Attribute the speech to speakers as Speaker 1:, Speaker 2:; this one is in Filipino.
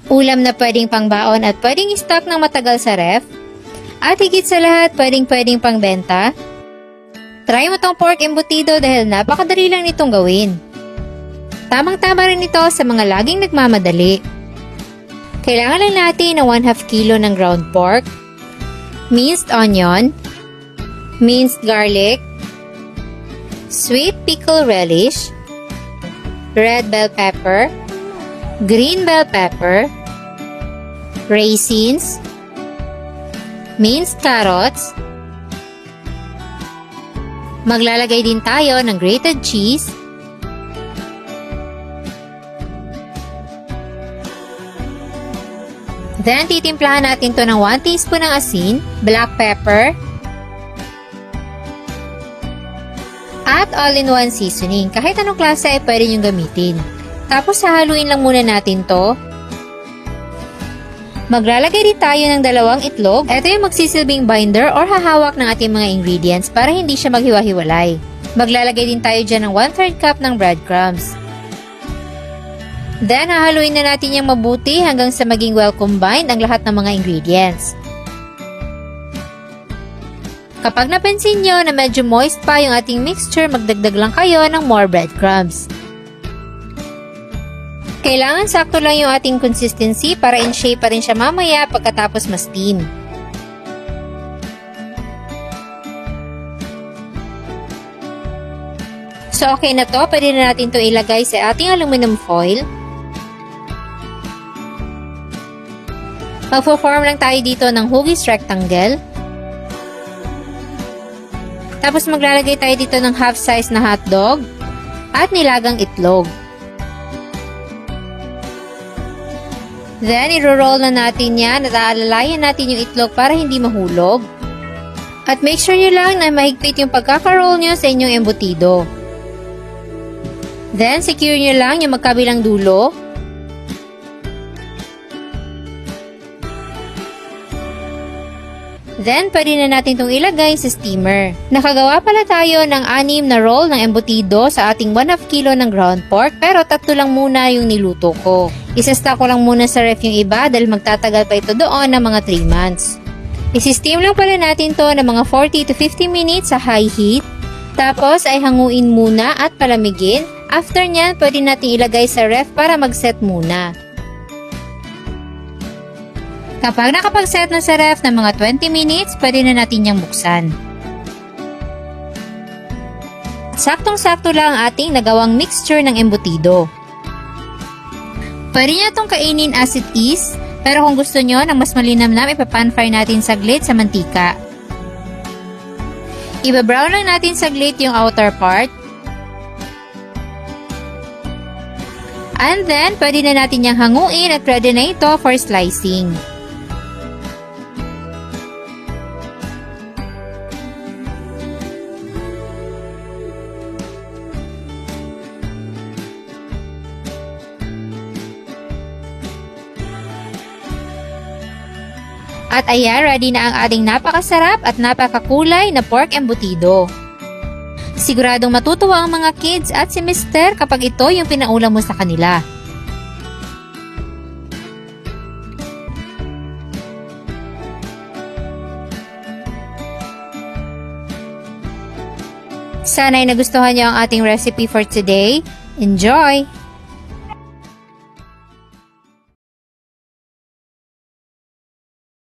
Speaker 1: Ulam na pwedeng pangbaon at pwedeng stock ng matagal sa ref. At higit sa lahat, pwedeng pangbenta. Try mo tong pork embutido dahil napakadali lang nitong gawin. Tamang-tama rin ito sa mga laging nagmamadali. Kailangan lang natin ng 1/2 kilo ng ground pork, minced onion, minced garlic, sweet pickle relish, red bell pepper, green bell pepper, raisins, minced carrots. Maglalagay din tayo ng grated cheese, then titimplahan natin to ng 1 teaspoon ng asin, black pepper, at all-in-one seasoning. Kahit anong klase ay pwede nyo gamitin. Tapos hahaluin lang muna natin to. Maglalagay din tayo ng 2 itlog. Ito yung magsisilbing binder or hahawak ng ating mga ingredients para hindi siya maghiwa-hiwalay. Maglalagay din tayo dyan ng 1/3 cup ng breadcrumbs. Then, hahaluin na natin yung mabuti hanggang sa maging well combined ang lahat ng mga ingredients. Kapag napansin nyo na medyo moist pa yung ating mixture, magdagdag lang kayo ng more breadcrumbs. Kailangan sakto lang yung ating consistency para in shape pa rin siya mamaya pagkatapos ma-steam. So okay na to, pwede na natin to ilagay sa ating aluminum foil. Magpo-form lang tayo dito ng hugis rectangle. Tapos maglalagay tayo dito ng half size na hotdog at nilagang itlog. Then, iro-roll na natin yan at aalalayan natin yung itlog para hindi mahulog. At make sure nyo lang na mahigpit yung pagkaka-roll nyo sa inyong embutido. Then, secure nyo lang yung magkabilang dulo. Then, pwede na natin itong ilagay sa steamer. Nakagawa pala tayo ng 6 na roll ng embutido sa ating 1/2 kilo ng ground pork, pero 3 lang muna yung niluto ko. Isa-stack ko lang muna sa ref yung iba dahil magtatagal pa ito doon ng mga 3 months. Isi-steam lang pala natin to ng mga 40 to 50 minutes sa high heat. Tapos ay hanguin muna at palamigin. After nyan, pwede natin ilagay sa ref para mag-set muna. Kapag nakapag-set na sa ref ng mga 20 minutes, pwede na natin niyang buksan. Saktong-sakto lang ang ating nagawang mixture ng embutido. Pwede niyo itong kainin as it is, pero kung gusto niyo ng mas malinamnam, ipapan-fry natin saglit sa mantika. Iba-brown lang natin saglit yung outer part. And then, pwede na natin niyang hanguin at ready na ito for slicing. At ayan, ready na ang ating napakasarap at napakakulay na pork embutido. Siguradong matutuwa ang mga kids at si Mr. kapag ito yung pinaulam mo sa kanila. Sana'y nagustuhan niyo ang ating recipe for today. Enjoy!